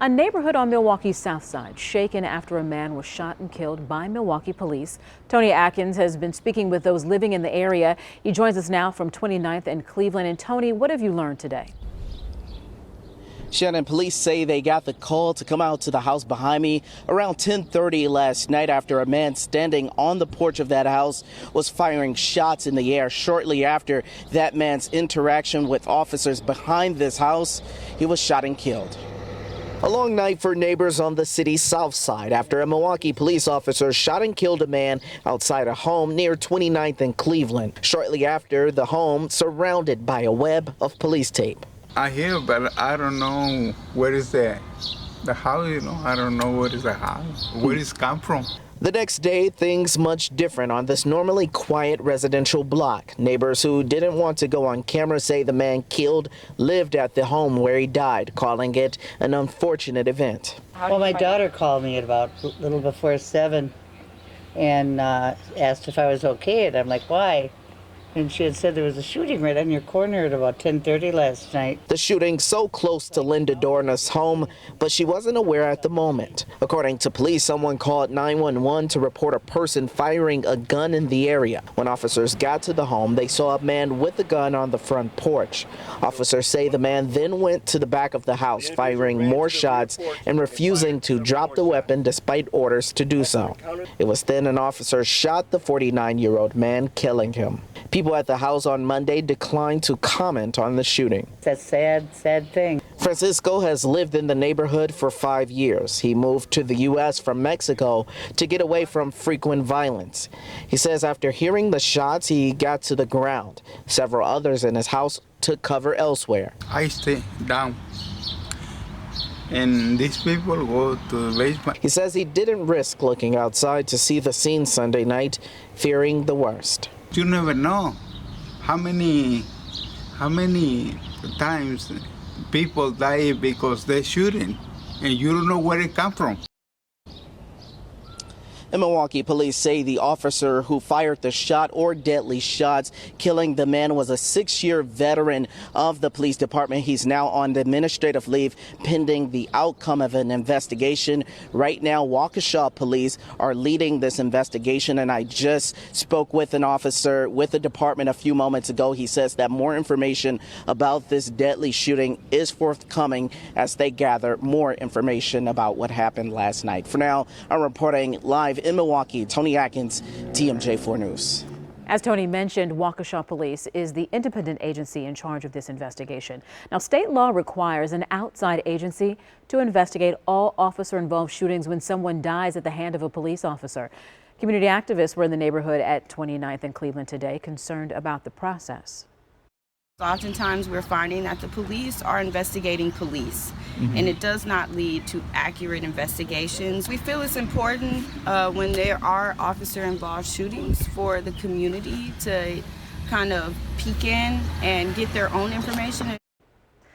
A neighborhood on Milwaukee's south side shaken after a man was shot and killed by Milwaukee police. Tony Atkins has been speaking with those living in the area. He joins us now from 29th and Cleveland. And Tony, what have you learned today? Shannon, police say they got the call to come out to the house behind me around 10:30 last night after a man standing on the porch of that house was firing shots in the air. Shortly after that man's interaction with officers behind this house, he was shot and killed. A long night for neighbors on the city's south side after a Milwaukee police officer shot and killed a man outside a home near 29th and Cleveland. Shortly after, the home surrounded by a web of police tape. I hear, but I don't know where is the house, I don't know where is the house, where it's come from. The next day, things much different on this normally quiet residential block. Neighbors who didn't want to go on camera say the man killed lived at the home where he died, calling it an unfortunate event. Well, my daughter called me at about a little before 7 and asked if I was okay, and I'm like, why? And she had said there was a shooting right on your corner at about 10:30 last night. The shooting so close to Linda Dorna's home, but she wasn't aware at the moment. According to police, someone called 911 to report a person firing a gun in the area. When officers got to the home, they saw a man with a gun on the front porch. Officers say the man then went to the back of the house, firing more shots and refusing to drop the weapon despite orders to do so. It was then an officer shot the 49-year-old man, killing him. People at the house on Monday declined to comment on the shooting. It's a sad, sad thing. Francisco has lived in the neighborhood for 5 years. He moved to the U.S. from Mexico to get away from frequent violence. He says after hearing the shots, he got to the ground. Several others in his house took cover elsewhere. I stay down, and these people go to the basement. He says he didn't risk looking outside to see the scene Sunday night, fearing the worst. You never know how many times people die because they're shooting, and you don't know where it come from. In Milwaukee, police say the officer who fired the shot or deadly shots killing the man was a 6-year veteran of the police department. He's now on administrative leave pending the outcome of an investigation. Right now, Waukesha police are leading this investigation, and I just spoke with an officer with the department a few moments ago. He says that more information about this deadly shooting is forthcoming as they gather more information about what happened last night. For now, I'm reporting live in Milwaukee. Tony Atkins, TMJ4 News. As Tony mentioned, Waukesha Police is the independent agency in charge of this investigation. Now, state law requires an outside agency to investigate all officer-involved shootings when someone dies at the hand of a police officer. Community activists were in the neighborhood at 29th and Cleveland today, concerned about the process. Oftentimes we're finding that the police are investigating police, and it does not lead to accurate investigations. We feel it's important when there are officer-involved shootings for the community to kind of peek in and get their own information.